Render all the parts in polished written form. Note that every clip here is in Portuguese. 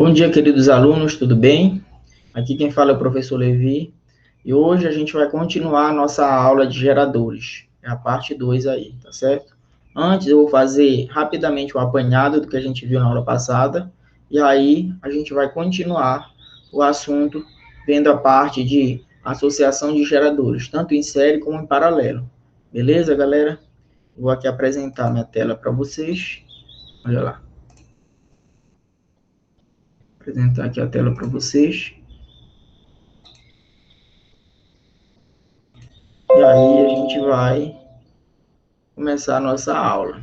Bom dia, queridos alunos, tudo bem? Aqui quem fala é o professor Levi, e hoje a gente vai continuar a nossa aula de geradores, é a parte 2 aí, tá certo? Antes eu vou fazer rapidamente o apanhado do que a gente viu na aula passada, e aí a gente vai continuar o assunto vendo a parte de associação de geradores, tanto em série como em paralelo. Beleza, galera? Vou aqui apresentar minha tela para vocês, olha lá. Apresentar aqui a tela para vocês. E aí a gente vai começar a nossa aula.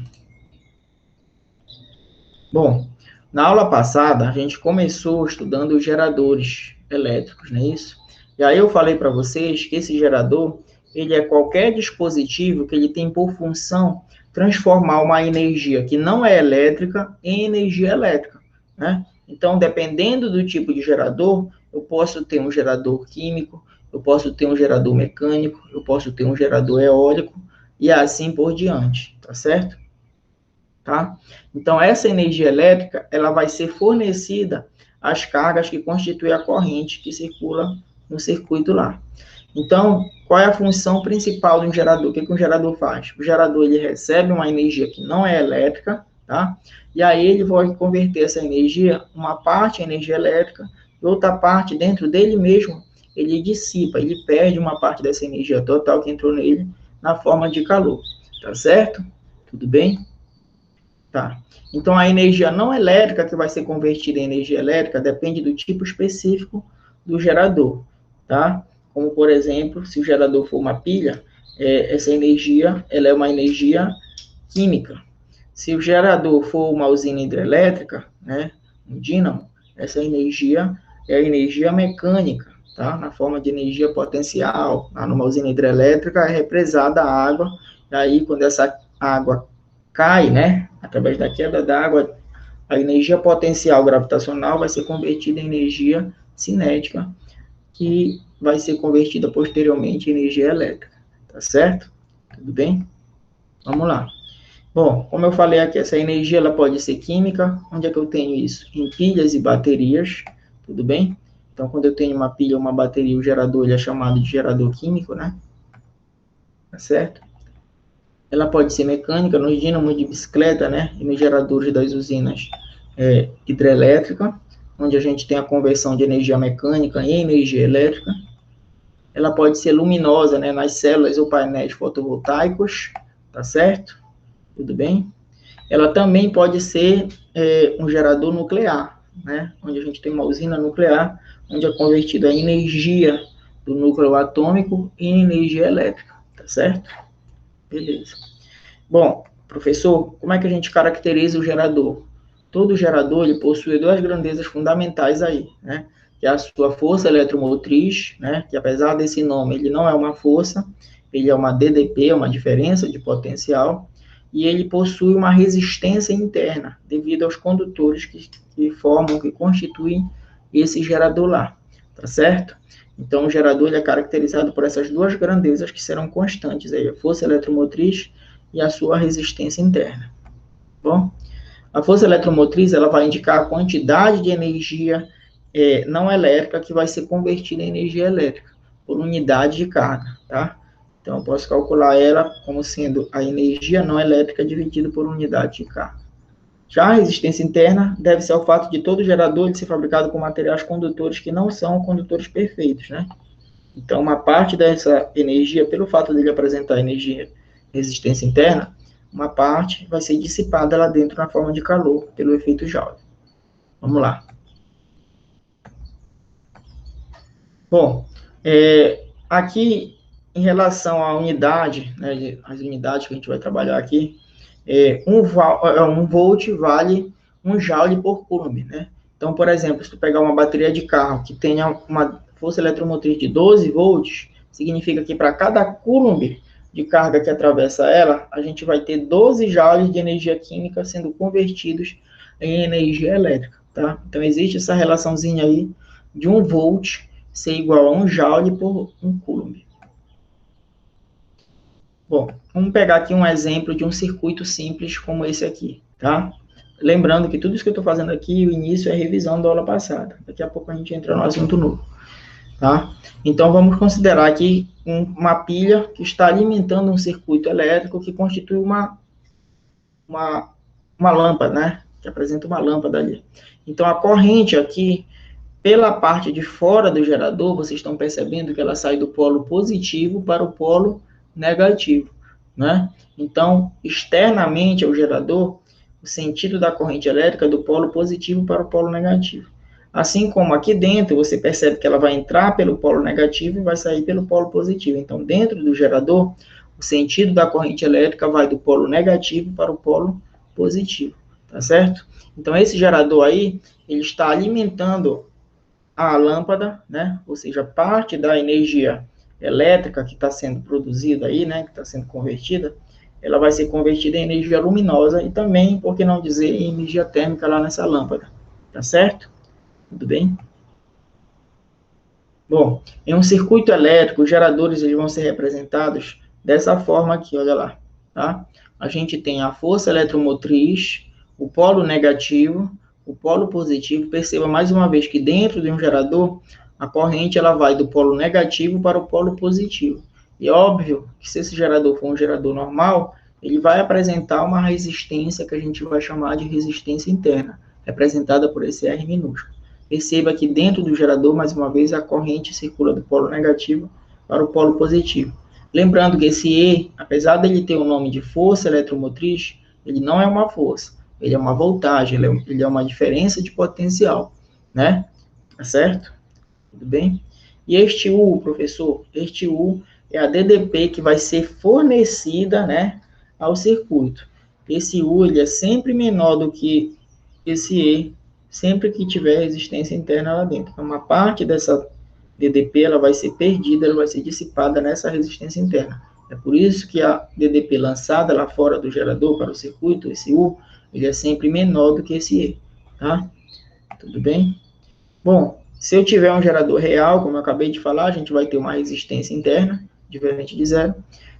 Bom, na aula passada a gente começou estudando os geradores elétricos, não é isso? E aí eu falei para vocês que esse gerador, ele é qualquer dispositivo que ele tem por função transformar uma energia que não é elétrica em energia elétrica, né? Então, dependendo do tipo de gerador, eu posso ter um gerador químico, eu posso ter um gerador mecânico, eu posso ter um gerador eólico e assim por diante, tá certo? Tá? Então, essa energia elétrica, ela vai ser fornecida às cargas que constituem a corrente que circula no circuito lá. Então, qual é a função principal de um gerador? O que um gerador faz? O gerador, ele recebe uma energia que não é elétrica, tá? E aí ele vai converter essa energia, uma parte em energia elétrica, e outra parte dentro dele mesmo, ele dissipa, ele perde uma parte dessa energia total que entrou nele na forma de calor, tá certo? Tudo bem? Tá. Então, a energia não elétrica que vai ser convertida em energia elétrica depende do tipo específico do gerador, tá? Como, por exemplo, se o gerador for uma pilha, essa energia, ela é uma energia química. Se o gerador for uma usina hidrelétrica, né, um dínamo, essa energia é a energia mecânica, tá? Na forma de energia potencial. Numa usina hidrelétrica é represada a água, e aí quando essa água cai, né, através da queda d'água, a energia potencial gravitacional vai ser convertida em energia cinética, que vai ser convertida posteriormente em energia elétrica, tá certo? Tudo bem? Vamos lá. Bom, como eu falei aqui, essa energia ela pode ser química. Onde é que eu tenho isso? Em pilhas e baterias, tudo bem? Então, quando eu tenho uma pilha ou uma bateria, o gerador ele é chamado de gerador químico, né? Tá certo? Ela pode ser mecânica nos dínamos de bicicleta, né? E nos geradores das usinas hidrelétricas, onde a gente tem a conversão de energia mecânica em energia elétrica. Ela pode ser luminosa, né? Nas células ou painéis fotovoltaicos, tá certo? Tudo bem? Ela também pode ser um gerador nuclear, né? Onde a gente tem uma usina nuclear, onde é convertida a energia do núcleo atômico em energia elétrica, tá certo? Beleza. Bom, professor, como é que a gente caracteriza o gerador? Todo gerador ele possui duas grandezas fundamentais aí, né? Que é a sua força eletromotriz, né? Que apesar desse nome, ele não é uma força, ele é uma DDP, uma diferença de potencial, e ele possui uma resistência interna, devido aos condutores que formam, que constituem esse gerador lá, tá certo? Então, o gerador ele é caracterizado por essas duas grandezas que serão constantes, aí, a força eletromotriz e a sua resistência interna. Bom, a força eletromotriz ela vai indicar a quantidade de energia não elétrica que vai ser convertida em energia elétrica por unidade de carga, tá? Então, eu posso calcular ela como sendo a energia não elétrica dividida por unidade de carga. Já a resistência interna deve ser ao fato de todo gerador ser fabricado com materiais condutores que não são condutores perfeitos, né? Então, uma parte dessa energia, pelo fato dele apresentar energia resistência interna, uma parte vai ser dissipada lá dentro na forma de calor, pelo efeito Joule. Vamos lá. Bom, aqui, em relação à unidade, né, as unidades que a gente vai trabalhar aqui, um volt vale 1 joule por coulomb, né? Então, por exemplo, se tu pegar uma bateria de carro que tenha uma força eletromotriz de 12 volts, significa que para cada coulomb de carga que atravessa ela, a gente vai ter 12 joules de energia química sendo convertidos em energia elétrica, tá? Então, existe essa relaçãozinha aí de 1 volt ser igual a 1 joule por 1 coulomb. Bom, vamos pegar aqui um exemplo de um circuito simples como esse aqui, tá? lembrando que tudo isso que eu estou fazendo aqui, o início é revisão da aula passada. Daqui a pouco a gente entra no assunto novo, tá? Então, vamos considerar aqui uma pilha que está alimentando um circuito elétrico que constitui uma lâmpada, né? Que apresenta uma lâmpada ali. Então, a corrente aqui, pela parte de fora do gerador, vocês estão percebendo que ela sai do polo positivo para o polo negativo, né? Então, externamente ao gerador, o sentido da corrente elétrica é do polo positivo para o polo negativo. Assim como aqui dentro, você percebe que ela vai entrar pelo polo negativo e vai sair pelo polo positivo. Então, dentro do gerador, o sentido da corrente elétrica vai do polo negativo para o polo positivo, tá certo? Então, esse gerador aí, ele está alimentando a lâmpada, né? Ou seja, parte da energia elétrica que está sendo produzida aí, né? Que está sendo convertida, ela vai ser convertida em energia luminosa e também, por que não dizer, em energia térmica lá nessa lâmpada, tá certo? Tudo bem? Bom, em um circuito elétrico, os geradores eles vão ser representados dessa forma aqui, olha lá, tá? A gente tem a força eletromotriz, o polo negativo, o polo positivo. Perceba mais uma vez que dentro de um gerador, a corrente ela vai do polo negativo para o polo positivo. E óbvio que se esse gerador for um gerador normal, ele vai apresentar uma resistência que a gente vai chamar de resistência interna, representada por esse R minúsculo. Perceba que dentro do gerador, mais uma vez, a corrente circula do polo negativo para o polo positivo. Lembrando que esse E, apesar dele ter o nome de força eletromotriz, ele não é uma força, ele é uma voltagem, ele é uma diferença de potencial, né? Tá certo? Tudo bem? E este U, professor, este U é a DDP que vai ser fornecida, né, ao circuito. Esse U, ele é sempre menor do que esse E, sempre que tiver resistência interna lá dentro. Então, uma parte dessa DDP ela vai ser perdida, ela vai ser dissipada nessa resistência interna. É por isso que a DDP lançada lá fora do gerador para o circuito, esse U, ele é sempre menor do que esse E, tá? Tudo bem? Bom, se eu tiver um gerador real, como eu acabei de falar, a gente vai ter uma resistência interna, diferente de zero.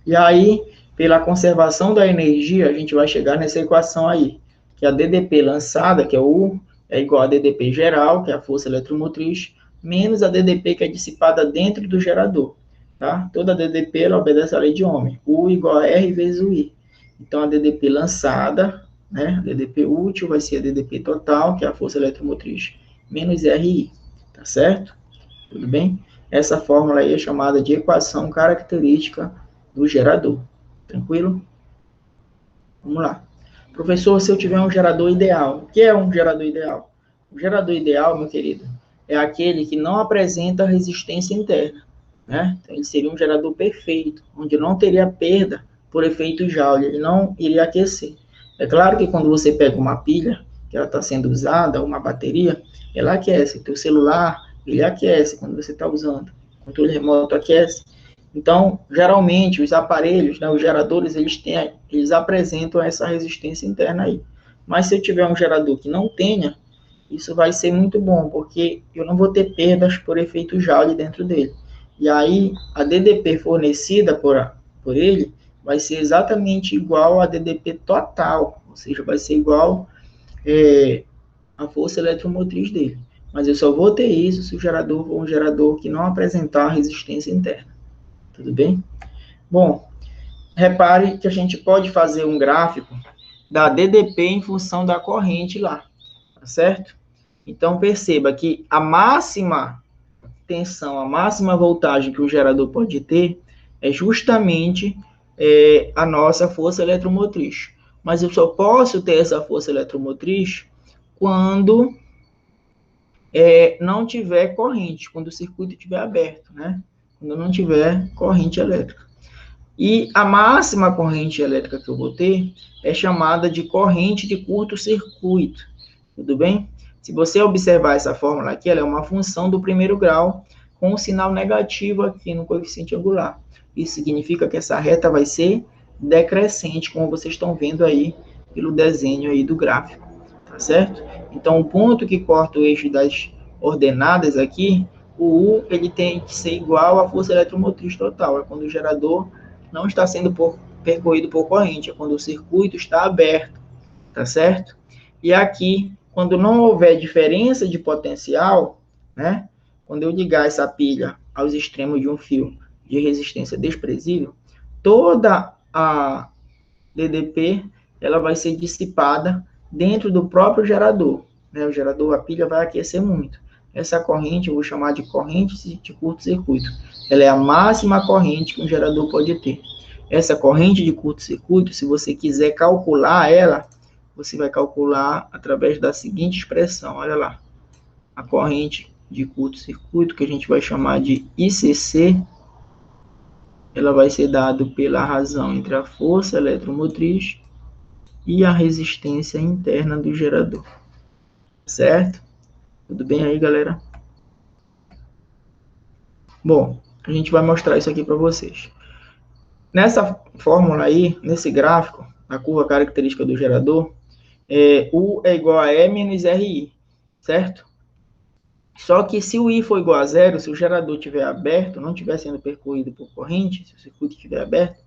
E aí, pela conservação da energia, a gente vai chegar nessa equação aí, que a DDP lançada, que é o U, é igual a DDP geral, que é a força eletromotriz, menos a DDP que é dissipada dentro do gerador. Tá? Toda DDP ela obedece à lei de Ohm. U igual a R vezes o I. Então, a DDP lançada, né, a DDP útil vai ser a DDP total, que é a força eletromotriz, menos RI. Tá certo? Tudo bem? Essa fórmula aí é chamada de equação característica do gerador. Tranquilo? Vamos lá. Professor, se eu tiver um gerador ideal, o que é um gerador ideal? O gerador ideal, meu querido, é aquele que não apresenta resistência interna, né? Então, ele seria um gerador perfeito, onde não teria perda por efeito Joule, ele não iria aquecer. É claro que quando você pega uma pilha, que ela está sendo usada, uma bateria, ela aquece. O teu celular, ele aquece quando você está usando. O controle remoto aquece. Então, geralmente, os aparelhos, né, os geradores, eles apresentam essa resistência interna aí. Mas se eu tiver um gerador que não tenha, isso vai ser muito bom, porque eu não vou ter perdas por efeito Joule dentro dele. E aí, a DDP fornecida por ele vai ser exatamente igual à DDP total, ou seja, vai ser igual a força eletromotriz dele. Mas eu só vou ter isso se o gerador for um gerador que não apresentar resistência interna. Tudo bem? Bom, repare que a gente pode fazer um gráfico da DDP em função da corrente lá, tá certo? Então, perceba que a máxima tensão, a máxima voltagem que o gerador pode ter é justamente a nossa força eletromotriz. Mas eu só posso ter essa força eletromotriz quando não tiver corrente, quando o circuito estiver aberto, né? Quando não tiver corrente elétrica. E a máxima corrente elétrica que eu vou ter é chamada de corrente de curto-circuito. Tudo bem? Se você observar essa fórmula aqui, ela é uma função do primeiro grau com um sinal negativo aqui no coeficiente angular. Isso significa que essa reta vai ser decrescente, como vocês estão vendo aí pelo desenho aí do gráfico, tá certo? Então, o ponto que corta o eixo das ordenadas aqui, o U, ele tem que ser igual à força eletromotriz total, é quando o gerador não está sendo percorrido por corrente, é quando o circuito está aberto, tá certo? E aqui, quando não houver diferença de potencial, né? Quando eu ligar essa pilha aos extremos de um fio de resistência desprezível, toda a DDP ela vai ser dissipada dentro do próprio gerador. Né? O gerador, a pilha vai aquecer muito. Essa corrente eu vou chamar de corrente de curto-circuito. Ela é a máxima corrente que um gerador pode ter. Essa corrente de curto-circuito, se você quiser calcular ela, você vai calcular através da seguinte expressão. Olha lá. A corrente de curto-circuito, que a gente vai chamar de ICC, ela vai ser dada pela razão entre a força eletromotriz e a resistência interna do gerador. Certo? Tudo bem aí, galera? Bom, a gente vai mostrar isso aqui para vocês. Nessa fórmula aí, nesse gráfico, a curva característica do gerador, U é igual a E menos RI, certo? Só que se o I for igual a zero, se o gerador estiver aberto, não estiver sendo percorrido por corrente, se o circuito estiver aberto,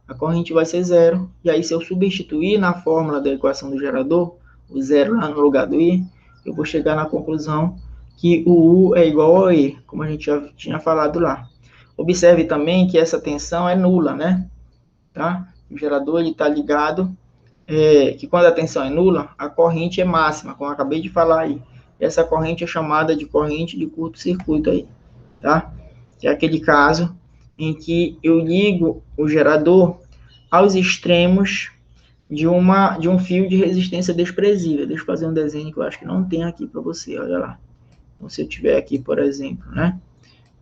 a corrente vai ser zero. E aí, se eu substituir na fórmula da equação do gerador, o zero lá no lugar do I, eu vou chegar na conclusão que o U é igual ao E, como a gente já tinha falado lá. Observe também que essa tensão é nula, né? Tá? O gerador está ligado, que quando a tensão é nula, a corrente é máxima, como eu acabei de falar aí. Essa corrente é chamada de corrente de curto-circuito aí, tá? Que é aquele caso em que eu ligo o gerador aos extremos de um fio de resistência desprezível. Deixa eu fazer um desenho que eu acho que não tem aqui para você, olha lá. Então, se eu tiver aqui, por exemplo, né,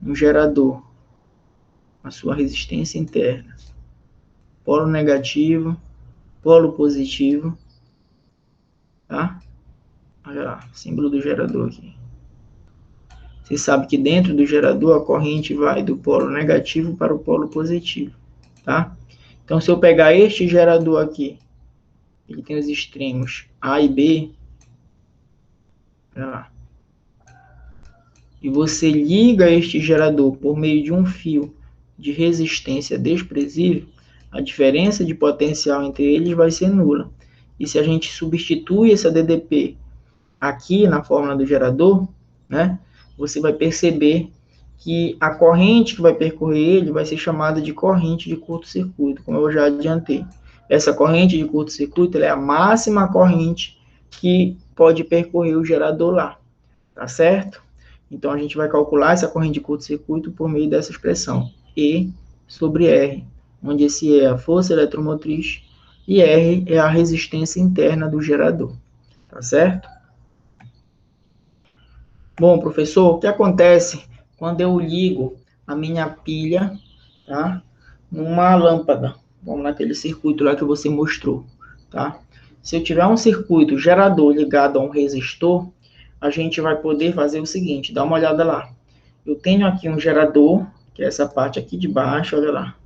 um gerador, a sua resistência interna, polo negativo, polo positivo, tá? Olha lá, símbolo do gerador aqui. Você sabe que dentro do gerador a corrente vai do polo negativo para o polo positivo, tá? Então, se eu pegar este gerador aqui, ele tem os extremos A e B, olha lá, e você liga este gerador por meio de um fio de resistência desprezível, a diferença de potencial entre eles vai ser nula. E se a gente substitui essa DDP aqui na fórmula do gerador, né, você vai perceber que a corrente que vai percorrer ele vai ser chamada de corrente de curto-circuito, como eu já adiantei. Essa corrente de curto-circuito é a máxima corrente que pode percorrer o gerador lá, tá certo? Então, a gente vai calcular essa corrente de curto-circuito por meio dessa expressão, E sobre R, onde esse E é a força eletromotriz e R é a resistência interna do gerador, tá certo? Bom, professor, o que acontece quando eu ligo a minha pilha, tá, numa lâmpada? Vamos naquele circuito lá que você mostrou, tá? Se eu tiver um circuito gerador ligado a um resistor, a gente vai poder fazer o seguinte, dá uma olhada lá. Eu tenho aqui um gerador, que é essa parte aqui de baixo, olha lá.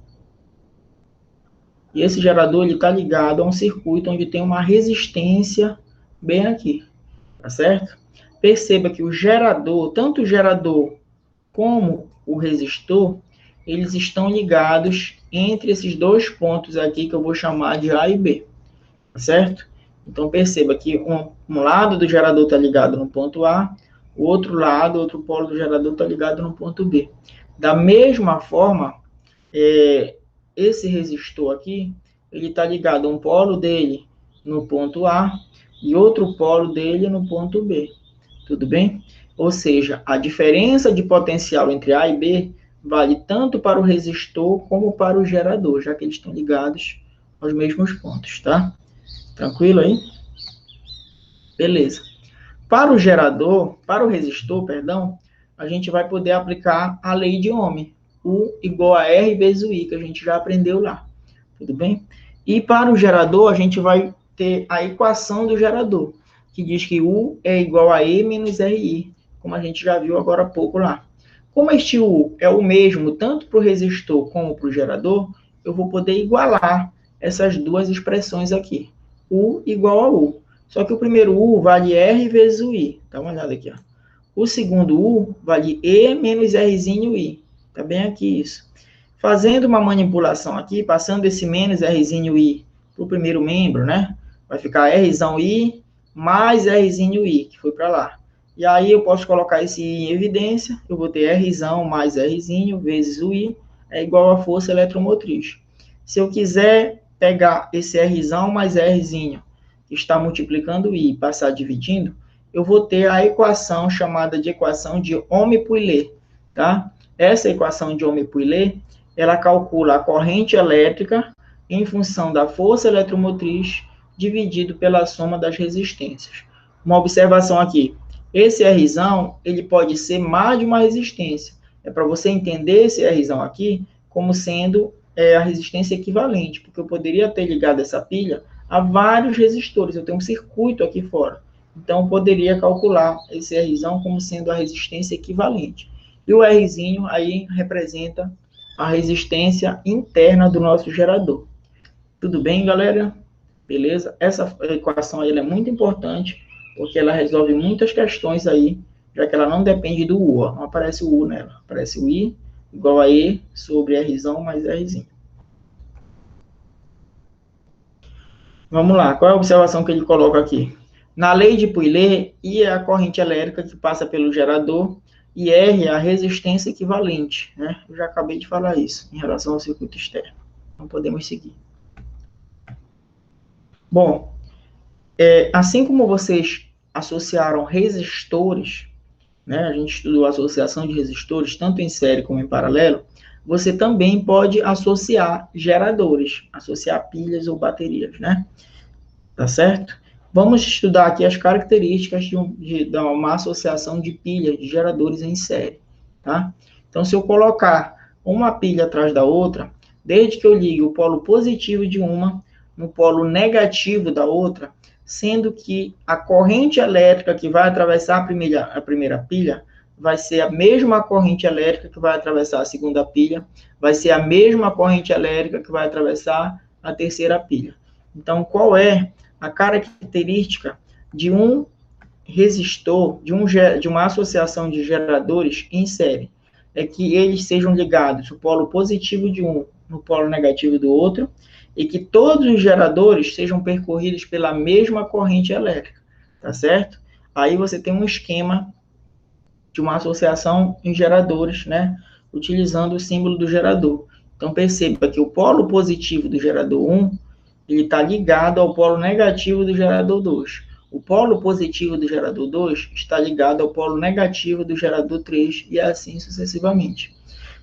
E esse gerador está ligado a um circuito onde tem uma resistência bem aqui, tá certo? Perceba que o gerador, tanto o gerador como o resistor, eles estão ligados entre esses dois pontos aqui que eu vou chamar de A e B, tá certo? Então, perceba que um lado do gerador está ligado no ponto A, o outro lado, outro polo do gerador está ligado no ponto B. Da mesma forma, esse resistor aqui, ele está ligado a um polo dele no ponto A e outro polo dele no ponto B. Tudo bem? Ou seja, a diferença de potencial entre A e B vale tanto para o resistor como para o gerador, já que eles estão ligados aos mesmos pontos, tá? Tranquilo aí? Beleza. Para o gerador, para o resistor, perdão, a gente vai poder aplicar a lei de Ohm, U igual a R vezes o I, que a gente já aprendeu lá. Tudo bem? E para o gerador, a gente vai ter a equação do gerador, que diz que U é igual a E menos RI, como a gente já viu agora há pouco lá. Como este U é o mesmo tanto para o resistor como para o gerador, eu vou poder igualar essas duas expressões aqui. U igual a U. Só que o primeiro U vale R vezes o I. Dá uma olhada aqui, ó. O segundo U vale E menos Rzinho I. Tá bem aqui isso. Fazendo uma manipulação aqui, passando esse menos Rzinho I para o primeiro membro, né? Vai ficar Rzão I mais Rzinho I, que foi para lá. E aí eu posso colocar esse I em evidência, eu vou ter Rzão mais Rzinho vezes o I, é igual a força eletromotriz. Se eu quiser pegar esse Rzão mais Rzinho, que está multiplicando o I, e passar dividindo, eu vou ter a equação chamada de equação de Ohm-Pouillet, tá? Essa equação de Ohm-Pouillet, ela calcula a corrente elétrica em função da força eletromotriz dividido pela soma das resistências. Uma observação aqui, esse Rzão, ele pode ser mais de uma resistência. É para você entender esse Rzão aqui como sendo a resistência equivalente, porque eu poderia ter ligado essa pilha a vários resistores, eu tenho um circuito aqui fora. Então, eu poderia calcular esse Rzão como sendo a resistência equivalente. E o Rzinho aí representa a resistência interna do nosso gerador. Tudo bem, galera? Beleza? Essa equação aí, ela é muito importante, porque ela resolve muitas questões aí, já que ela não depende do U. Ó. Não aparece o U nela. Aparece o I igual a E sobre Rzão mais Rzinho. Vamos lá. Qual é a observação que ele coloca aqui? Na lei de Pouillet, I é a corrente elétrica que passa pelo gerador e R é a resistência equivalente. Né? Eu já acabei de falar isso em relação ao circuito externo. Então, podemos seguir. Bom, assim como vocês associaram resistores, né, a gente estudou a associação de resistores, tanto em série como em paralelo, você também pode associar geradores, associar pilhas ou baterias, né? Tá certo? Vamos estudar aqui as características de uma associação de pilhas, de geradores em série, tá? Então, se eu colocar uma pilha atrás da outra, desde que eu ligue o polo positivo de uma no polo negativo da outra, sendo que a corrente elétrica que vai atravessar a primeira pilha vai ser a mesma corrente elétrica que vai atravessar a segunda pilha, vai ser a mesma corrente elétrica que vai atravessar a terceira pilha. Então, qual é a característica de um resistor, de uma associação de geradores em série? É que eles sejam ligados, o polo positivo de um no polo negativo do outro, e que todos os geradores sejam percorridos pela mesma corrente elétrica, tá certo? Aí você tem um esquema de uma associação em geradores, né? Utilizando o símbolo do gerador. Então, perceba que o polo positivo do gerador 1, ele está ligado ao polo negativo do gerador 2. O polo positivo do gerador 2 está ligado ao polo negativo do gerador 3 e assim sucessivamente.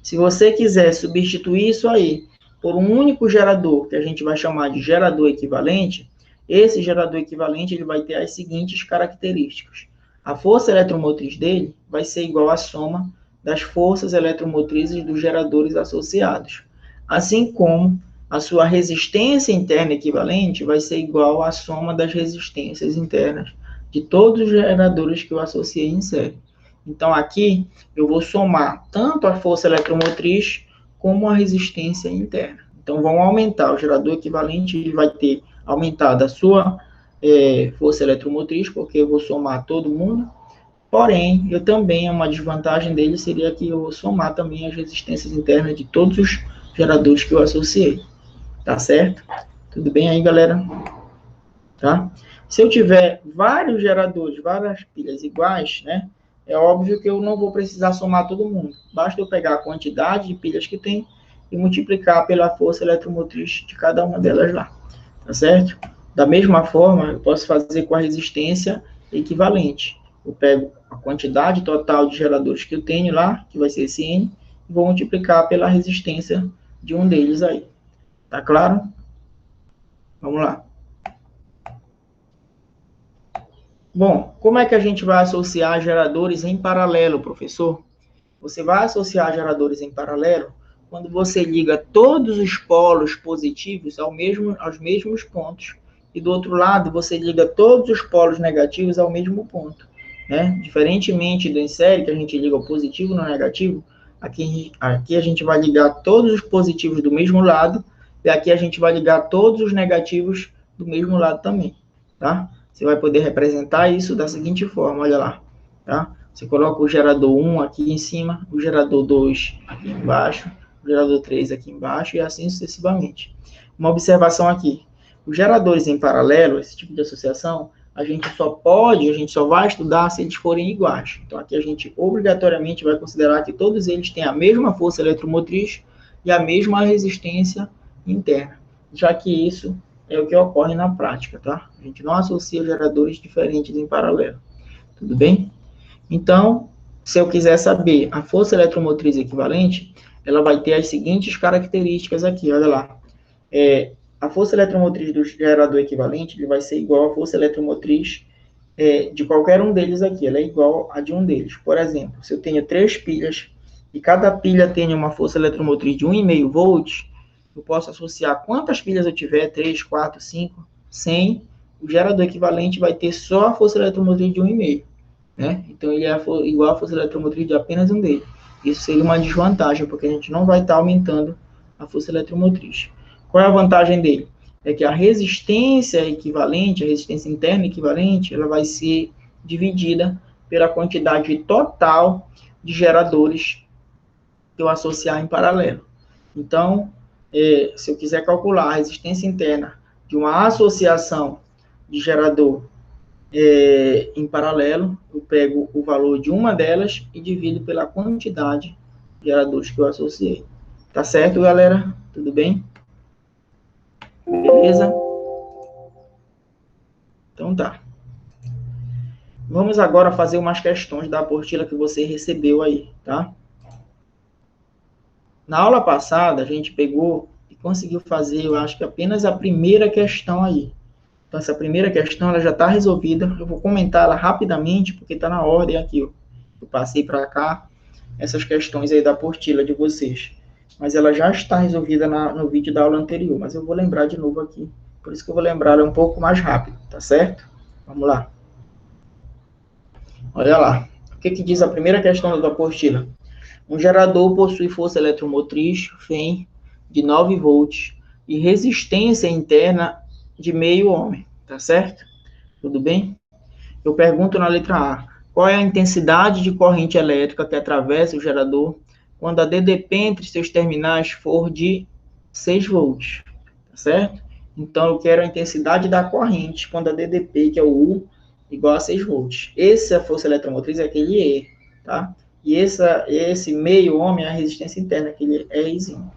Se você quiser substituir isso aí por um único gerador, que a gente vai chamar de gerador equivalente, esse gerador equivalente ele vai ter as seguintes características. A força eletromotriz dele vai ser igual à soma das forças eletromotrizes dos geradores associados, assim como a sua resistência interna equivalente vai ser igual à soma das resistências internas de todos os geradores que eu associei em série. Então, aqui, eu vou somar tanto a força eletromotriz como a resistência interna. Então, vão aumentar. O gerador equivalente ele vai ter aumentado a sua força eletromotriz, porque eu vou somar todo mundo. Porém, eu também, uma desvantagem dele seria que eu vou somar também as resistências internas de todos os geradores que eu associei. Tá certo? Tudo bem aí, galera? Tá? Se eu tiver vários geradores, várias pilhas iguais, né? É óbvio que eu não vou precisar somar todo mundo. Basta eu pegar a quantidade de pilhas que tem e multiplicar pela força eletromotriz de cada uma delas lá. Tá certo? Da mesma forma, eu posso fazer com a resistência equivalente. Eu pego a quantidade total de geradores que eu tenho lá, que vai ser esse N, e vou multiplicar pela resistência de um deles aí. Tá claro? Vamos lá. Bom, como é que a gente vai associar geradores em paralelo, professor? Você vai associar geradores em paralelo quando você liga todos os polos positivos aos mesmos pontos. E do outro lado, você liga todos os polos negativos ao mesmo ponto. Né? Diferentemente do em série, que a gente liga o positivo no negativo, aqui a gente vai ligar todos os positivos do mesmo lado, e aqui a gente vai ligar todos os negativos do mesmo lado também. Tá? Você vai poder representar isso da seguinte forma, olha lá, tá? Você coloca o gerador 1 aqui em cima, o gerador 2 aqui embaixo, o gerador 3 aqui embaixo e assim sucessivamente. Uma observação aqui, os geradores em paralelo, esse tipo de associação, a gente só vai estudar se eles forem iguais. Então, aqui a gente obrigatoriamente vai considerar que todos eles têm a mesma força eletromotriz e a mesma resistência interna, já que isso é o que ocorre na prática, tá? A gente não associa geradores diferentes em paralelo, tudo bem? Então, se eu quiser saber a força eletromotriz equivalente, ela vai ter as seguintes características aqui, olha lá. A força eletromotriz do gerador equivalente ele vai ser igual à força eletromotriz de qualquer um deles aqui, ela é igual a de um deles. Por exemplo, se eu tenho 3 pilhas e cada pilha tem uma força eletromotriz de 1,5 volts, eu posso associar quantas pilhas eu tiver, 3, 4, 5, 100, o gerador equivalente vai ter só a força eletromotriz de 1,5. Né? Então, ele é igual à força eletromotriz de apenas um deles. Isso seria uma desvantagem, porque a gente não vai estar aumentando a força eletromotriz. Qual é a vantagem dele? É que a resistência equivalente, a resistência interna equivalente, ela vai ser dividida pela quantidade total de geradores que eu associar em paralelo. Então, se eu quiser calcular a resistência interna de uma associação de gerador em paralelo, eu pego o valor de uma delas e divido pela quantidade de geradores que eu associei. Tá certo, galera? Tudo bem? Beleza? Então tá. Vamos agora fazer umas questões da apostila que você recebeu aí, tá? Na aula passada, a gente pegou e conseguiu fazer, eu acho que apenas a primeira questão aí. Então, essa primeira questão ela já está resolvida. Eu vou comentar ela rapidamente, porque está na ordem aqui. Eu passei para cá essas questões aí da apostila de vocês. Mas ela já está resolvida no vídeo da aula anterior. Mas eu vou lembrar de novo aqui. Por isso que eu vou lembrar ela um pouco mais rápido, tá certo? Vamos lá. Olha lá. O que diz a primeira questão da apostila? Um gerador possui força eletromotriz, FEM, de 9 volts e resistência interna de meio ohm, tá certo? Tudo bem? Eu pergunto na letra A, qual é a intensidade de corrente elétrica que atravessa o gerador quando a DDP entre seus terminais for de 6 volts, tá certo? Então, eu quero a intensidade da corrente quando a DDP, que é o U, igual a 6 volts. Essa força eletromotriz é aquele E, tá? E esse meio ohm é a resistência interna, aquele Ezinho.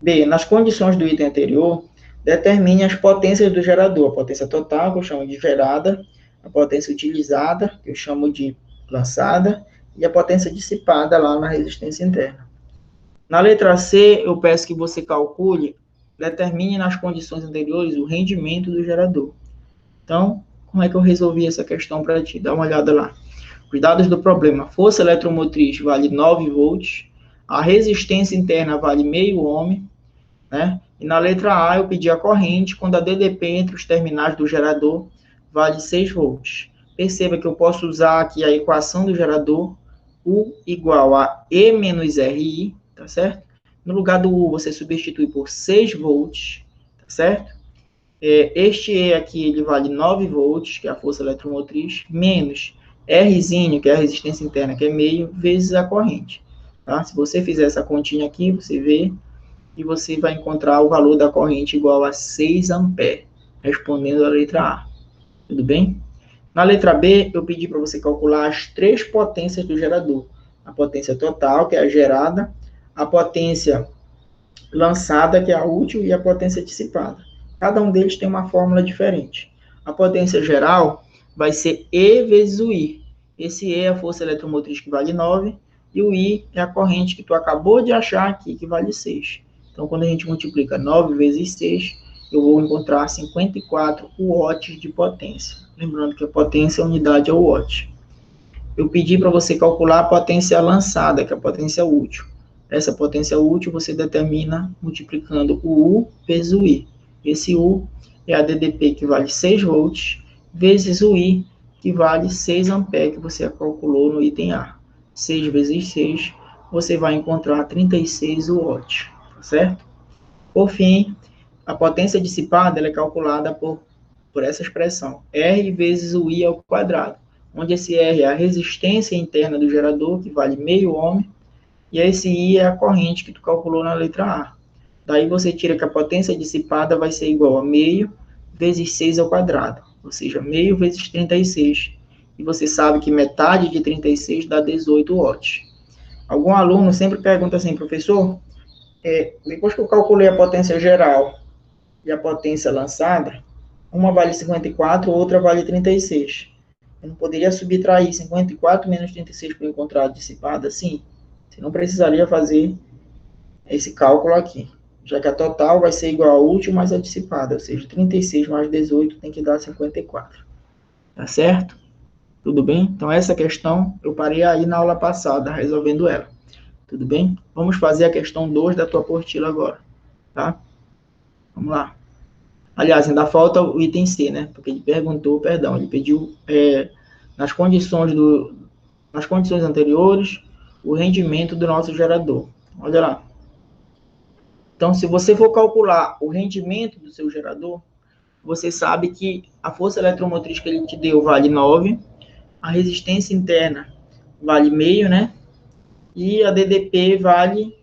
B, nas condições do item anterior, determine as potências do gerador. A potência total, que eu chamo de gerada, a potência utilizada, que eu chamo de lançada, e a potência dissipada lá na resistência interna. Na letra C, eu peço que você calcule, determine nas condições anteriores o rendimento do gerador. Então, como é que eu resolvi essa questão para ti? Dá uma olhada lá. Os dados do problema. Força eletromotriz vale 9 volts, a resistência interna vale meio ohm, né? E na letra A eu pedi a corrente quando a DDP entre os terminais do gerador vale 6 volts. Perceba que eu posso usar aqui a equação do gerador, U igual a E menos RI, tá certo? No lugar do U você substitui por 6 volts, tá certo? Este E aqui ele vale 9 volts, que é a força eletromotriz, menos Rzinho, que é a resistência interna, que é meio, vezes a corrente. Tá? Se você fizer essa continha aqui, você vê e você vai encontrar o valor da corrente igual a 6 amperes, respondendo a letra A. Tudo bem? Na letra B, eu pedi para você calcular as 3 potências do gerador. A potência total, que é a gerada, a potência lançada, que é a útil, e a potência dissipada. Cada um deles tem uma fórmula diferente. A potência geral vai ser E vezes o I. Esse E é a força eletromotriz que vale 9, e o I é a corrente que tu acabou de achar aqui, que vale 6. Então, quando a gente multiplica 9 vezes 6, eu vou encontrar 54 watts de potência. Lembrando que a potência, a unidade é o watt. Eu pedi para você calcular a potência lançada, que é a potência útil. Essa potência útil você determina multiplicando o U vezes o I. Esse U é a DDP, que vale 6 volts, vezes o I, que vale 6 amperes, que você calculou no item A. 6 vezes 6, você vai encontrar 36 watts, tá certo? Por fim, a potência dissipada ela é calculada por essa expressão, R vezes o I ao quadrado, onde esse R é a resistência interna do gerador, que vale meio ohm, e esse I é a corrente que tu calculou na letra A. Daí você tira que a potência dissipada vai ser igual a meio vezes 6 ao quadrado. ou seja, meio vezes 36. E você sabe que metade de 36 dá 18 watts. Algum aluno sempre pergunta assim, professor, depois que eu calculei a potência geral e a potência lançada, uma vale 54, outra vale 36. Eu não poderia subtrair 54 menos 36 para encontrar a dissipada assim? Você não precisaria fazer esse cálculo aqui, já que a total vai ser igual a útil mais a dissipada, ou seja, 36 mais 18 tem que dar 54. Tá certo? Tudo bem? Então, essa questão eu parei aí na aula passada, resolvendo ela. Tudo bem? Vamos fazer a questão 2 da tua apostila agora, tá? Vamos lá. Aliás, ainda falta o item C, né? Porque ele perguntou, perdão, ele pediu nas condições anteriores o rendimento do nosso gerador. Olha lá. Então, se você for calcular o rendimento do seu gerador, você sabe que a força eletromotriz que ele te deu vale 9, a resistência interna vale meio, né? E a DDP vale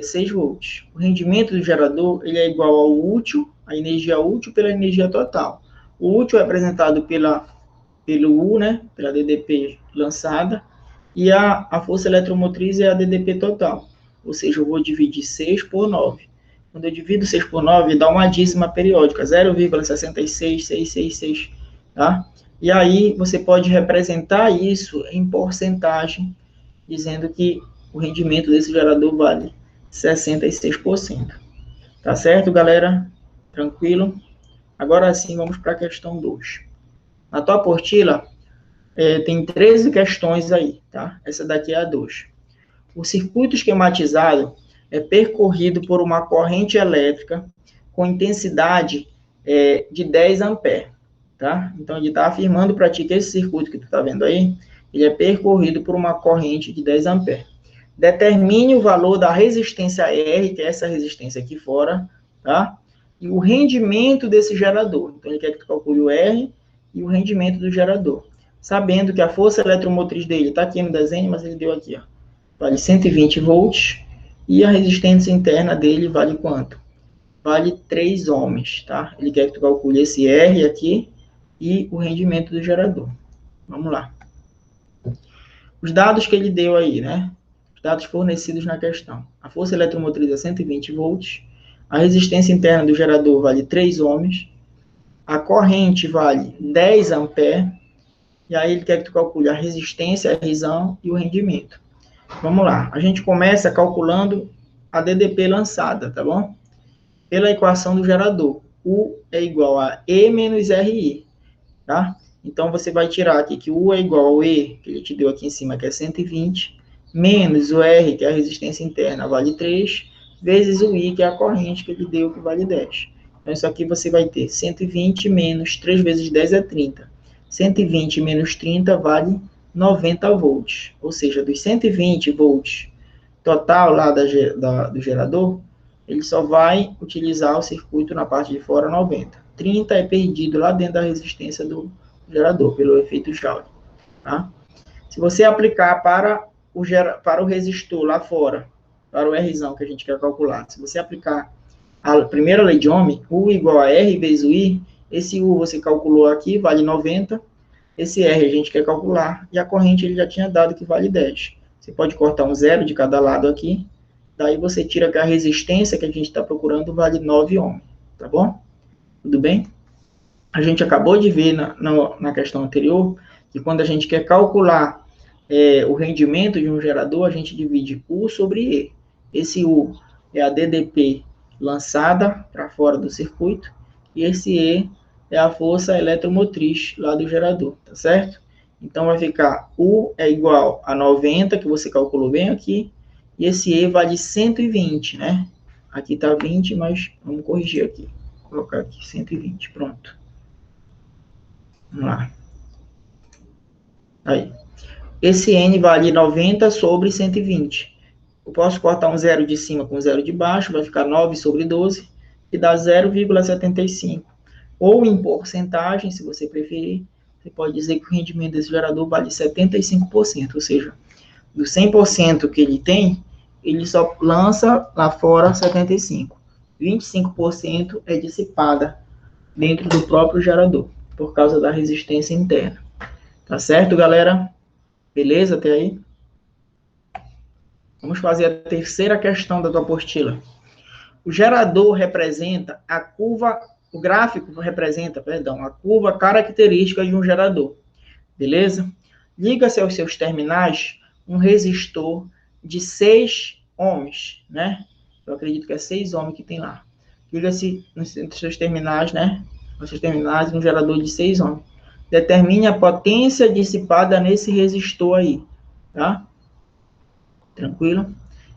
6 volts. O rendimento do gerador ele é igual ao útil, a energia útil pela energia total. O útil é representado pelo U, né? Pela DDP lançada, e a força eletromotriz é a DDP total. Ou seja, eu vou dividir 6 por 9. Quando eu divido 6 por 9, dá uma dízima periódica, 0,66666, tá? E aí você pode representar isso em porcentagem, dizendo que o rendimento desse gerador vale 66%. Tá certo, galera? Tranquilo? Agora sim, vamos para a questão 2. Na tua apostila, tem 13 questões aí, tá? Essa daqui é a 2. O circuito esquematizado é percorrido por uma corrente elétrica com intensidade de 10 amperes, tá? Então, ele está afirmando para ti que esse circuito que tu está vendo aí, ele é percorrido por uma corrente de 10 amperes. Determine o valor da resistência R, que é essa resistência aqui fora, tá? E o rendimento desse gerador. Então, ele quer que tu calcule o R e o rendimento do gerador. Sabendo que a força eletromotriz dele está aqui no desenho, mas ele deu aqui, ó. Vale 120 volts. E a resistência interna dele vale quanto? Vale 3 ohms, tá? Ele quer que tu calcule esse R aqui e o rendimento do gerador. Vamos lá. Os dados que ele deu aí, né? Os dados fornecidos na questão. A força eletromotriz é 120 volts. A resistência interna do gerador vale 3 ohms. A corrente vale 10 amperes. E aí ele quer que tu calcule a resistência, a Rzão e o rendimento. Vamos lá. A gente começa calculando a DDP lançada, tá bom? Pela equação do gerador. U é igual a E menos RI, tá? Então, você vai tirar aqui que U é igual ao E, que ele te deu aqui em cima, que é 120, menos o R, que é a resistência interna, vale 3, vezes o I, que é a corrente que ele deu, que vale 10. Então, isso aqui você vai ter 120 menos 3 vezes 10 é 30. 120 menos 30 vale 90 volts. Ou seja, dos 120 volts total lá do gerador, ele só vai utilizar o circuito na parte de fora 90. 30 é perdido lá dentro da resistência do gerador, pelo efeito Joule. Tá? Se você aplicar para o resistor lá fora, para o Rzão que a gente quer calcular, se você aplicar a primeira lei de Ohm, U igual a R vezes o I, esse U você calculou aqui, vale 90, esse R a gente quer calcular, e a corrente ele já tinha dado que vale 10. Você pode cortar um zero de cada lado aqui, daí você tira que a resistência que a gente está procurando vale 9 ohm, tá bom? Tudo bem? A gente acabou de ver na questão anterior que quando a gente quer calcular o rendimento de um gerador, a gente divide U sobre E. Esse U é a DDP lançada para fora do circuito, e esse E é a força eletromotriz lá do gerador, tá certo? Então, vai ficar U é igual a 90, que você calculou bem aqui, e esse E vale 120, né? Aqui está 20, mas vamos corrigir aqui. Vou colocar aqui 120, pronto. Vamos lá. Aí. Esse N vale 90 sobre 120. Eu posso cortar um zero de cima com um zero de baixo, vai ficar 9 sobre 12, que dá 0,75. Ou em porcentagem, se você preferir, você pode dizer que o rendimento desse gerador vale 75%, ou seja, do 100% que ele tem, ele só lança lá fora 75%. 25% é dissipada dentro do próprio gerador, por causa da resistência interna. Tá certo, galera? Beleza até aí? Vamos fazer a terceira questão da tua apostila. O gerador representa a curva, o gráfico representa, perdão, a curva característica de um gerador. Beleza? Liga-se aos seus terminais um resistor de 6 ohms, né? Eu acredito que é 6 ohms que tem lá. Liga-se nos seus terminais, né? Nos seus terminais, um gerador de 6 ohms. Determine a potência dissipada nesse resistor aí, tá? Tranquilo?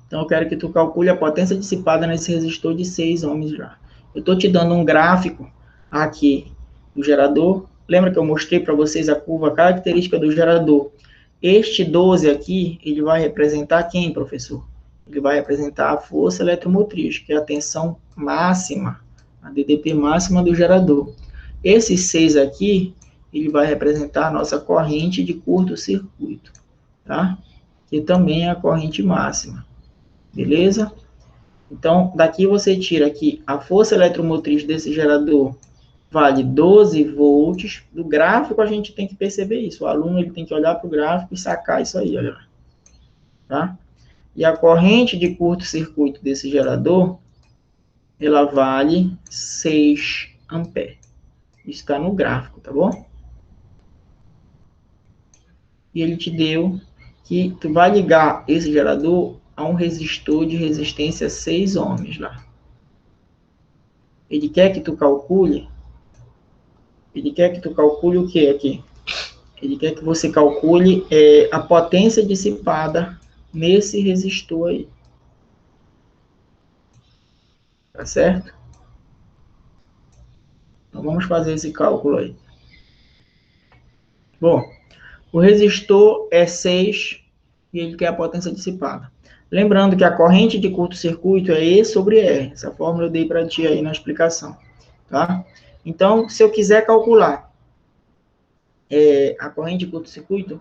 Então, eu quero que tu calcule a potência dissipada nesse resistor de 6 ohms já. Eu estou te dando um gráfico aqui do gerador. Lembra que eu mostrei para vocês a curva característica do gerador? Este 12 aqui, ele vai representar quem, professor? Ele vai representar a força eletromotriz, que é a tensão máxima, a DDP máxima do gerador. Esse 6 aqui, ele vai representar a nossa corrente de curto-circuito, tá? Que também é a corrente máxima. Beleza? Então, daqui você tira aqui a força eletromotriz desse gerador vale 12 volts. Do gráfico a gente tem que perceber isso. O aluno ele tem que olhar para o gráfico e sacar isso aí, olha. Tá? E a corrente de curto-circuito desse gerador, ela vale 6 amperes. Isso está no gráfico, tá bom? E ele te deu que tu vai ligar esse gerador a um resistor de resistência 6 ohms lá. Ele quer que tu calcule o que aqui? Ele quer que você calcule a potência dissipada nesse resistor aí. Tá certo? Então, vamos fazer esse cálculo aí. Bom, o resistor é 6 e ele quer a potência dissipada. Lembrando que a corrente de curto-circuito é E sobre R. Essa fórmula eu dei para ti aí na explicação. Tá? Então, se eu quiser calcular a corrente de curto-circuito,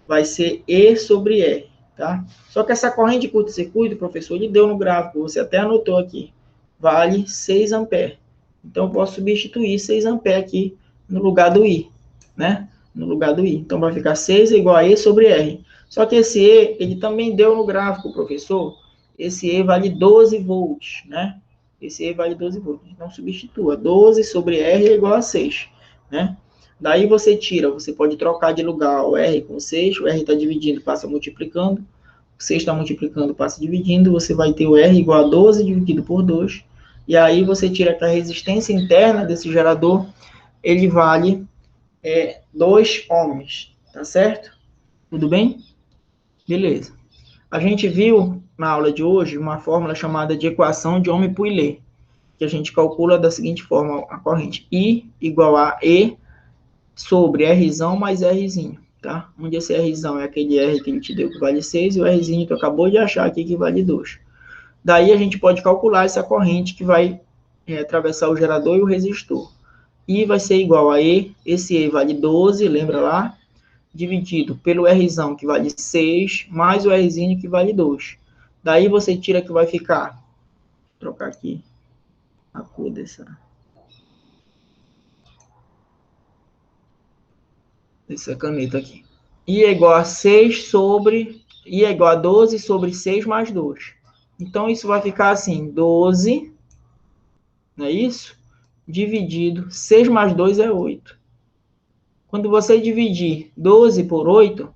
vai ser E sobre R, tá? Só que essa corrente de curto-circuito, professor, ele deu no gráfico, você até anotou aqui, vale 6 amperes. Então, eu posso substituir 6 amperes aqui no lugar do I, né? No lugar do I. Então, vai ficar 6 igual a E sobre R. Só que esse E, ele também deu no gráfico, professor. Esse E vale 12 volts, né? Esse E vale 12 volts. Então, substitua. 12 sobre R é igual a 6, né? Daí você tira, você pode trocar de lugar o R com 6, o R está dividindo, passa multiplicando, o 6 está multiplicando, passa dividindo, você vai ter o R igual a 12 dividido por 2, e aí você tira que a resistência interna desse gerador, ele vale 2 ohms, tá certo? Tudo bem? Beleza. A gente viu na aula de hoje uma fórmula chamada de equação de Ohm-Pouillet, que a gente calcula da seguinte forma a corrente I igual a E sobre Rzão mais Rzinho, tá? Onde esse Rzão é aquele R que ele te deu que vale 6 e o Rzinho que acabou de achar aqui que vale 2. Daí a gente pode calcular essa corrente que vai atravessar o gerador e o resistor. I vai ser igual a E, esse E vale 12, lembra lá? Dividido pelo Rzão que vale 6, mais o Rzinho que vale 2. Daí você tira que vai ficar, vou trocar aqui a cor dessa caneta aqui. I é igual a 6 sobre... I é igual a 12 sobre 6 mais 2. Então, isso vai ficar assim, 12, não é isso? Dividido, 6 mais 2 é 8. Quando você dividir 12 por 8,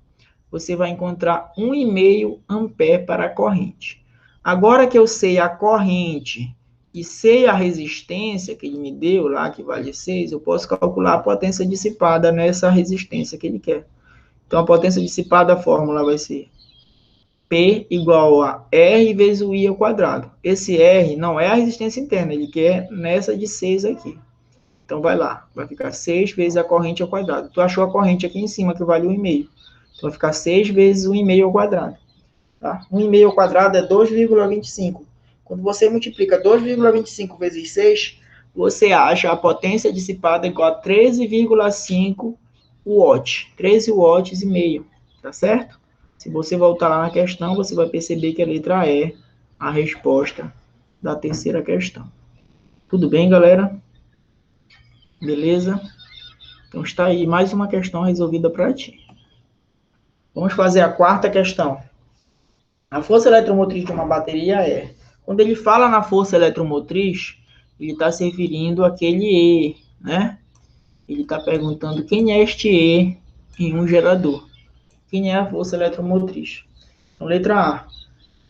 você vai encontrar 1,5 ampere para a corrente. Agora que eu sei a corrente e sei a resistência que ele me deu lá, que vale 6, eu posso calcular a potência dissipada nessa resistência que ele quer. Então, a potência dissipada, a fórmula vai ser P igual a R vezes o I ao quadrado. Esse R não é a resistência interna, ele quer nessa de 6 aqui. Então, vai lá, vai ficar 6 vezes a corrente ao quadrado. Tu achou a corrente aqui em cima, que vale 1,5. Então, vai ficar 6 vezes 1,5 ao quadrado. Tá? 1,5 ao quadrado é 2,25. Quando você multiplica 2,25 vezes 6, você acha a potência dissipada igual a 13,5 watts. 13 watts e meio, tá certo? Se você voltar lá na questão, você vai perceber que a letra E é a resposta da terceira questão. Tudo bem, galera? Beleza? Então, está aí mais uma questão resolvida para ti. Vamos fazer a quarta questão. A força eletromotriz de uma bateria é... Quando ele fala na força eletromotriz, ele está se referindo àquele E, né? Ele está perguntando quem é este E em um gerador. Quem é a força eletromotriz? Então, letra A.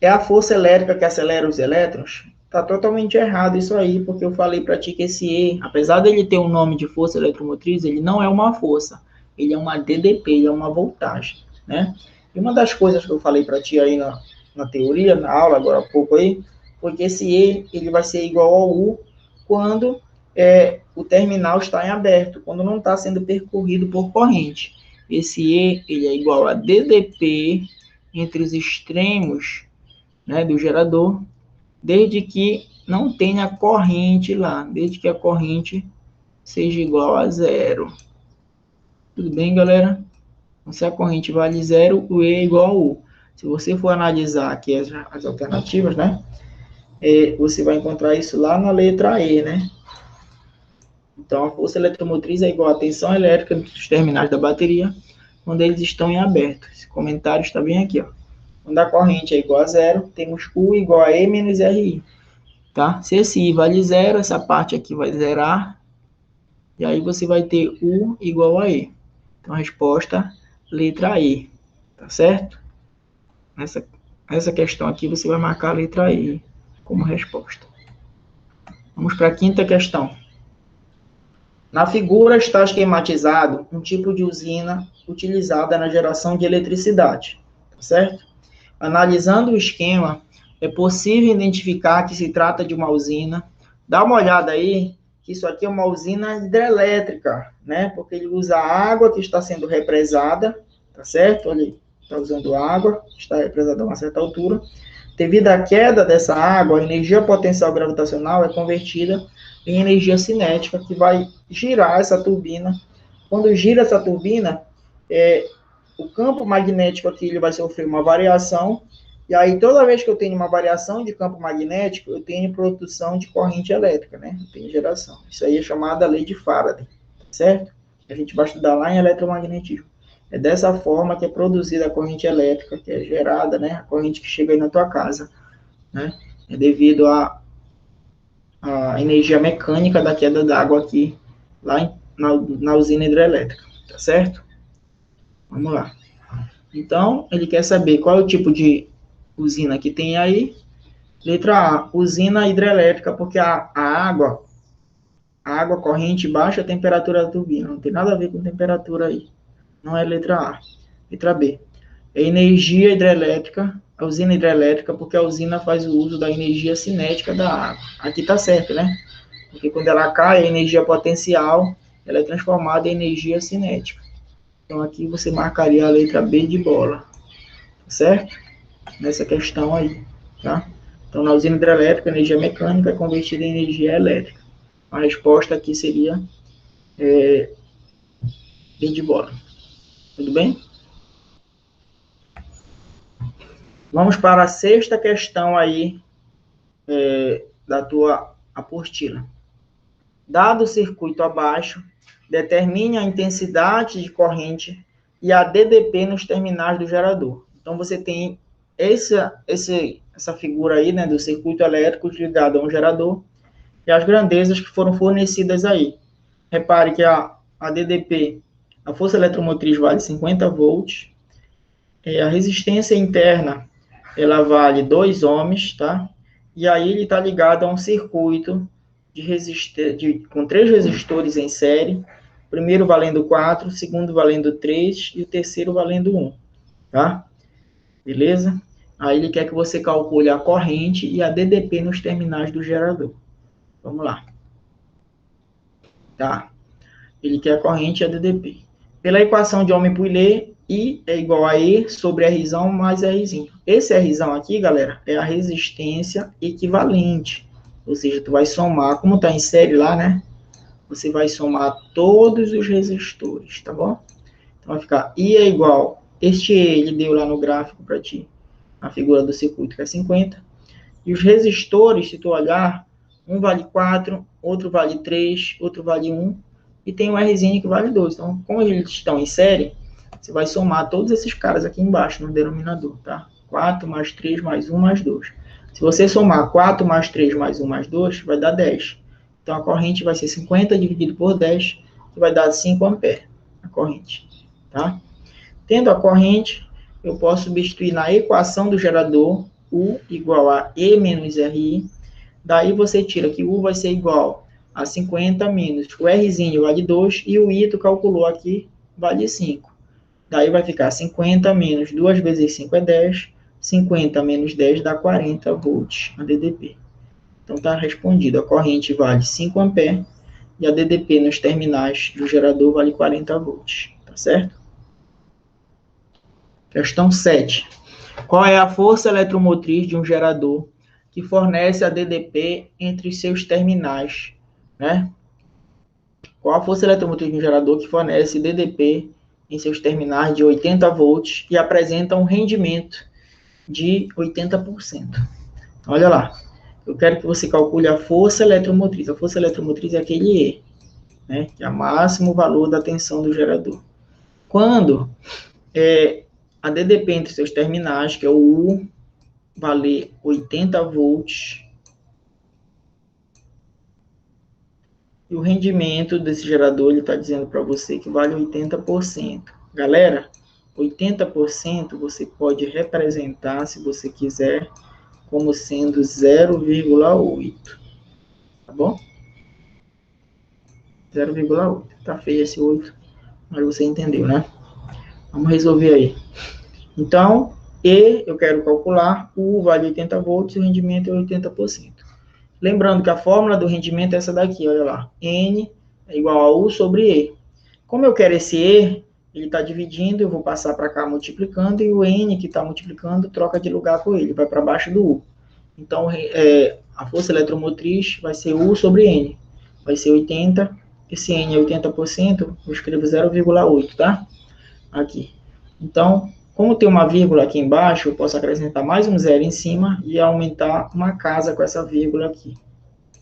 É a força elétrica que acelera os elétrons? Está totalmente errado isso aí, porque eu falei para ti que esse E, apesar dele ter um nome de força eletromotriz, ele não é uma força. Ele é uma DDP, ele é uma voltagem, né? E uma das coisas que eu falei para ti aí na teoria, na aula, agora há pouco aí, foi que esse E, ele vai ser igual ao U quando o terminal está em aberto, quando não está sendo percorrido por corrente. Esse E, ele é igual a DDP entre os extremos, né, do gerador, desde que não tenha corrente lá, desde que a corrente seja igual a zero. Tudo bem, galera? Então, se a corrente vale zero, o E é igual a U. Se você for analisar aqui as alternativas, né, você vai encontrar isso lá na letra E, né? Então, a força eletromotriz é igual à tensão elétrica dos terminais da bateria quando eles estão em aberto. Esse comentário está bem aqui, ó. Quando a corrente é igual a zero, temos U igual a E menos RI. Tá? Se esse I vale zero, essa parte aqui vai zerar. E aí você vai ter U igual a E. Então, a resposta, letra E. Tá certo? Essa questão aqui, você vai marcar a letra E como resposta. Vamos para a quinta questão. Na figura está esquematizado um tipo de usina utilizada na geração de eletricidade. Tá certo? Analisando o esquema, é possível identificar que se trata de uma usina. Dá uma olhada aí, que isso aqui é uma usina hidrelétrica, né? Porque ele usa água que está sendo represada, tá certo? Ele está usando água, está represada a uma certa altura. Devido à queda dessa água, a energia potencial gravitacional é convertida em energia cinética, que vai girar essa turbina. Quando gira essa turbina, o campo magnético aqui ele vai sofrer uma variação, e aí toda vez que eu tenho uma variação de campo magnético, eu tenho produção de corrente elétrica, né? Eu tenho geração. Isso aí é chamada lei de Faraday, certo? A gente vai estudar lá em eletromagnetismo. É dessa forma que é produzida a corrente elétrica, que é gerada, né? A corrente que chega aí na tua casa, né? É devido à energia mecânica da queda d'água aqui, lá na usina hidrelétrica, tá certo? Vamos lá. Então, ele quer saber qual é o tipo de usina que tem aí. Letra A, usina hidrelétrica, porque a água corrente baixa a temperatura da turbina. Não tem nada a ver com temperatura aí. Não é letra A. Letra B, é energia hidrelétrica, a usina hidrelétrica, porque a usina faz o uso da energia cinética da água. Aqui tá certo, né? Porque quando ela cai, a energia potencial, ela é transformada em energia cinética. Então, aqui você marcaria a letra B de bola, certo? Nessa questão aí, tá? Então, na usina hidrelétrica, a energia mecânica é convertida em energia elétrica. A resposta aqui seria B de bola. Tudo bem? Vamos para a sexta questão aí da tua apostila. Dado o circuito abaixo, determine a intensidade de corrente e a DDP nos terminais do gerador. Então, você tem essa figura aí, né, do circuito elétrico ligado a um gerador e as grandezas que foram fornecidas aí. Repare que a DDP, a força eletromotriz, vale 50 volts, a resistência interna, ela vale 2 ohms, tá? E aí ele está ligado a um circuito com 3 resistores em série, primeiro valendo 4, segundo valendo 3 e o terceiro valendo 1, tá? Beleza? Aí ele quer que você calcule a corrente e a DDP nos terminais do gerador. Vamos lá. Tá? Ele quer a corrente e a DDP. Pela equação de Ohm-Pouillet, I é igual a E sobre Rzão mais Rzinho. Esse Rzão aqui, galera, é a resistência equivalente. Ou seja, tu vai somar, como está em série lá, né? Você vai somar todos os resistores, tá bom? Então vai ficar I é igual, este E ele deu lá no gráfico para ti, a figura do circuito que é 50. E os resistores, se tu olhar, um vale 4, outro vale 3, outro vale 1. e tem um Rzinho que vale 2. Então, como eles estão em série, você vai somar todos esses caras aqui embaixo no denominador, tá? 4 mais 3 mais 1 mais 2. Se você somar 4 mais 3 mais 1 mais 2, vai dar 10. Então, a corrente vai ser 50 dividido por 10, que vai dar 5 amperes, a corrente, tá? Tendo a corrente, eu posso substituir na equação do gerador, U igual a E menos RI. Daí você tira que U vai ser igual a 50 menos o Rzinho vale 2 e o I tu calculou aqui vale 5. Daí vai ficar 50 menos 2 vezes 5 é 10. 50 menos 10 dá 40 volts a DDP. Então está respondido. A corrente vale 5 amperes e a DDP nos terminais do gerador vale 40 volts. Tá certo? Questão 7. Qual é a força eletromotriz de um gerador que fornece a DDP entre os seus terminais, né? Qual a força eletromotriz de um gerador que fornece DDP em seus terminais de 80 volts e apresenta um rendimento de 80%? Olha lá, eu quero que você calcule a força eletromotriz. A força eletromotriz é aquele E, né? Que é o máximo valor da tensão do gerador. Quando a DDP entre seus terminais, que é o U, valer 80 volts, e o rendimento desse gerador, ele está dizendo para você que vale 80%. Galera, 80% você pode representar, se você quiser, como sendo 0,8. Tá bom? 0,8. Tá feio esse 8, mas você entendeu, né? Vamos resolver aí. Então, E eu quero calcular, U vale 80 volts e o rendimento é 80%. Lembrando que a fórmula do rendimento é essa daqui, olha lá. N é igual a U sobre E. Como eu quero esse E, ele está dividindo, eu vou passar para cá multiplicando, e o N que está multiplicando troca de lugar com ele, vai para baixo do U. Então, a força eletromotriz vai ser U sobre N. Vai ser 80, esse N é 80%, eu escrevo 0,8, tá? Aqui. Então, como tem uma vírgula aqui embaixo, eu posso acrescentar mais um zero em cima e aumentar uma casa com essa vírgula aqui.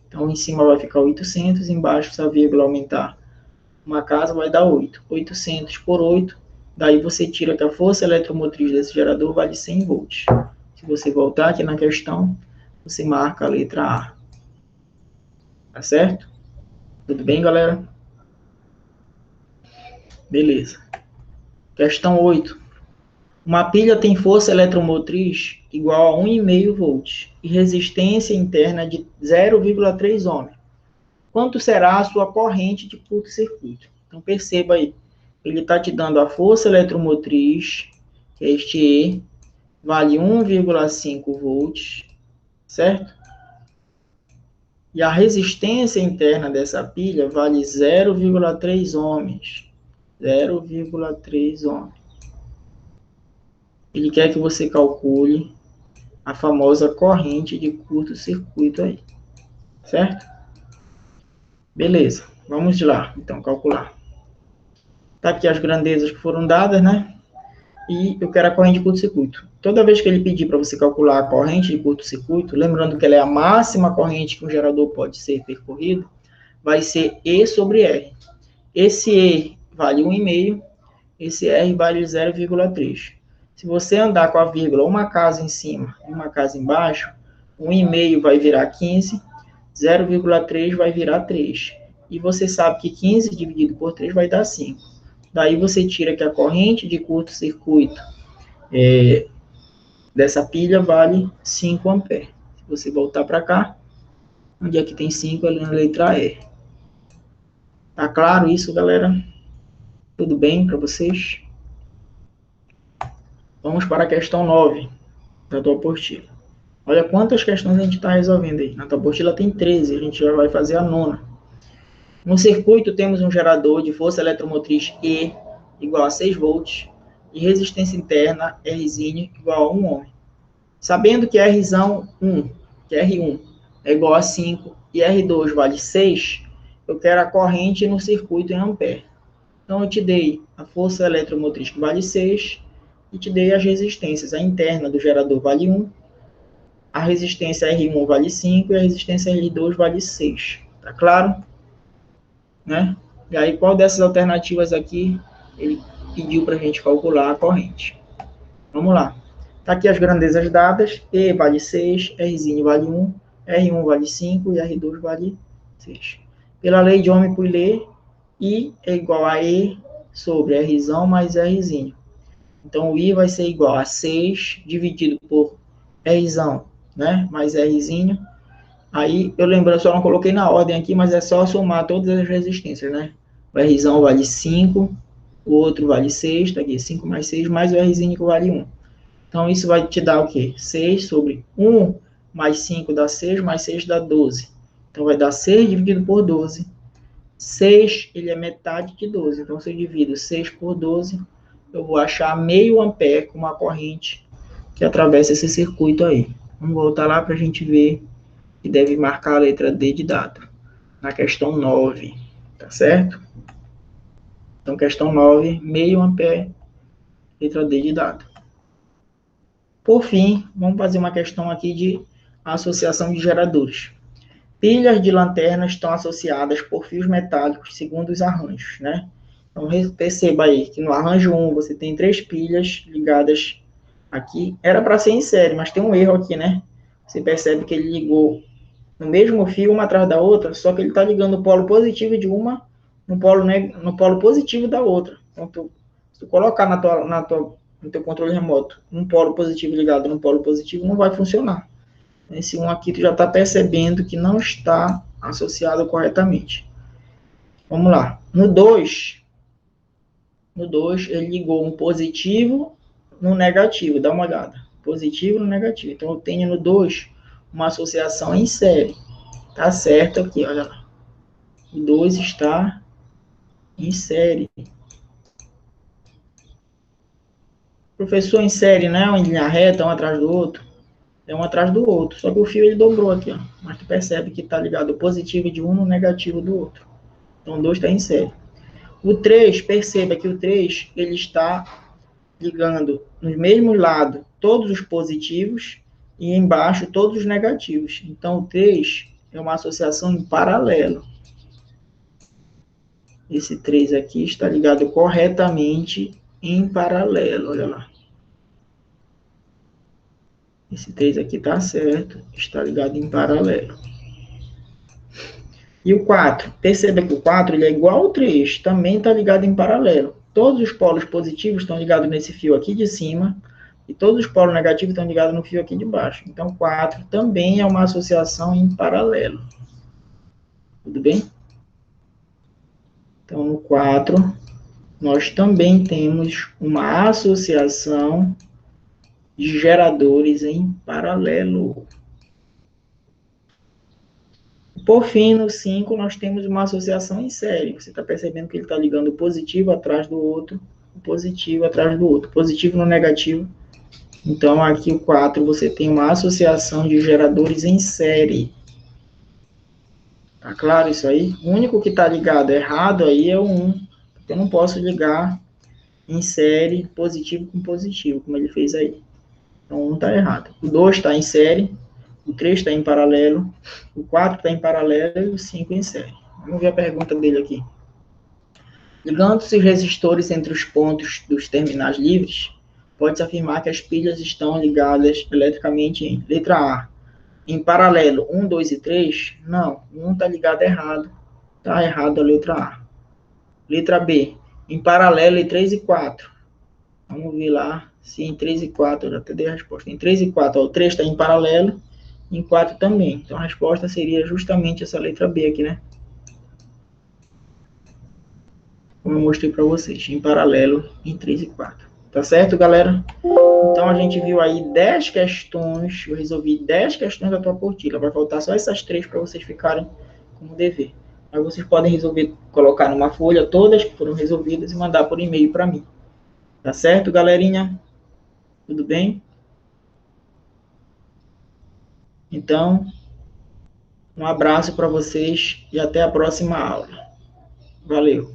Então, em cima vai ficar 800, embaixo, essa vírgula aumentar uma casa, vai dar 8. 800 por 8, daí você tira que a força eletromotriz desse gerador vale 100 volts. Se você voltar aqui na questão, você marca a letra A. Tá certo? Tudo bem, galera? Beleza. Questão 8. Uma pilha tem força eletromotriz igual a 1,5 volts e resistência interna de 0,3 ohms. Quanto será a sua corrente de curto-circuito? Então, perceba aí, ele está te dando a força eletromotriz, que é este E, vale 1,5 volts, certo? E a resistência interna dessa pilha vale 0,3 ohms. 0,3 ohms. Ele quer que você calcule a famosa corrente de curto-circuito aí, certo? Beleza, vamos lá, então, calcular. Tá aqui as grandezas que foram dadas, né? E eu quero a corrente de curto-circuito. Toda vez que ele pedir para você calcular a corrente de curto-circuito, lembrando que ela é a máxima corrente que um gerador pode ser percorrido, vai ser E sobre R. Esse E vale 1,5, esse R vale 0,3. Se você andar com a vírgula uma casa em cima e uma casa embaixo, 1,5 vai virar 15, 0,3 vai virar 3. E você sabe que 15 dividido por 3 vai dar 5. Daí você tira que a corrente de curto-circuito dessa pilha vale 5 amperes. Se você voltar para cá, onde é que tem 5, ali na letra E. Tá claro isso, galera? Tudo bem para vocês? Vamos para a questão 9 da tua apostila. Olha quantas questões a gente está resolvendo aí. Na tua apostila tem 13, a gente já vai fazer a 9ª. No circuito temos um gerador de força eletromotriz E igual a 6 volts e resistência interna Rzinho igual a 1 ohm. Sabendo que R1 é igual a 5 e R2 vale 6, eu quero a corrente no circuito em ampere. Então, eu te dei a força eletromotriz que vale 6 e te dei as resistências. A interna do gerador vale 1, a resistência R1 vale 5 e a resistência R2 vale 6. Tá claro? Né? E aí, qual dessas alternativas aqui ele pediu para a gente calcular a corrente? Vamos lá. Está aqui as grandezas dadas. E vale 6, Rzinho vale 1, R1 vale 5 e R2 vale 6. Pela lei de Ohm por Lê, I é igual a E sobre Rzão mais Rzinho. Então, o I vai ser igual a 6 dividido por Rzão, né? Mais Rzinho. Aí, eu lembro, eu só não coloquei na ordem aqui, mas é só somar todas as resistências, né? O Rzão vale 5, o outro vale 6, tá aqui, 5 mais 6, mais o Rzinho que vale 1. Então, isso vai te dar o quê? 6 sobre 1 mais 5 dá 6, mais 6 dá 12. Então, vai dar 6 dividido por 12. 6, ele é metade de 12. Então, se eu divido 6 por 12, eu vou achar meio ampere com uma corrente que atravessa esse circuito aí. Vamos voltar lá para a gente ver que deve marcar a letra D de dado. Na questão 9, tá certo? Então, questão 9, meio ampere, letra D de dado. Por fim, vamos fazer uma questão aqui de associação de geradores. Pilhas de lanterna estão associadas por fios metálicos segundo os arranjos, né? Então, perceba aí que no arranjo 1 você tem 3 pilhas ligadas aqui. Era para ser em série, mas tem um erro aqui, né? Você percebe que ele ligou no mesmo fio, uma atrás da outra, só que ele está ligando o polo positivo de uma no polo positivo da outra. Então, se tu colocar no teu controle remoto um polo positivo ligado no polo positivo, não vai funcionar. Esse 1 aqui tu já está percebendo que não está associado corretamente. Vamos lá. No 2, ele ligou um positivo no negativo. Dá uma olhada. Positivo no negativo. Então, eu tenho no 2 uma associação em série. Tá certo aqui, olha lá. O 2 está em série. Professor, em série, né? Em linha reta, um atrás do outro. É um atrás do outro. Só que o fio ele dobrou aqui, ó. Mas tu percebe que está ligado o positivo de um no negativo do outro. Então, 2 está em série. O 3, perceba que o 3, ele está ligando no mesmo lado todos os positivos e embaixo todos os negativos. Então, o 3 é uma associação em paralelo. Esse 3 aqui está ligado corretamente em paralelo, olha lá. Esse 3 aqui está certo, está ligado em paralelo. E o 4, perceba que o 4 ele é igual ao 3, também está ligado em paralelo. Todos os polos positivos estão ligados nesse fio aqui de cima, e todos os polos negativos estão ligados no fio aqui de baixo. Então, 4 também é uma associação em paralelo. Tudo bem? Então, no 4, nós também temos uma associação de geradores em paralelo. Por fim, no 5, nós temos uma associação em série. Você está percebendo que ele está ligando o positivo atrás do outro, o positivo atrás do outro, positivo no negativo. Então, aqui o 4, você tem uma associação de geradores em série. Tá claro isso aí? O único que está ligado errado aí é o 1. Eu não posso ligar em série positivo com positivo, como ele fez aí. Então, o 1 está errado. O 2 está em série. O 3 está em paralelo, o 4 está em paralelo e o 5 em série. Vamos ver a pergunta dele aqui. Ligando-se os resistores entre os pontos dos terminais livres, pode-se afirmar que as pilhas estão ligadas eletricamente em letra A. Em paralelo, 1, 2 e 3? Não, 1 está ligado errado. Está errado a letra A. Letra B. Em paralelo, em 3 e 4. Vamos ver lá se em 3 e 4, eu já até dei a resposta. Em 3 e 4, ó, o 3 está em paralelo, em 4 também. Então, a resposta seria justamente essa letra B aqui, né? Como eu mostrei para vocês, em paralelo, em 3 e 4. Tá certo, galera? Então, a gente viu aí 10 questões. Eu resolvi 10 questões da tua apostila. Vai faltar só essas 3 para vocês ficarem como dever. Aí vocês podem resolver, colocar numa folha todas que foram resolvidas e mandar por e-mail para mim. Tá certo, galerinha? Tudo bem? Então, um abraço para vocês e até a próxima aula. Valeu!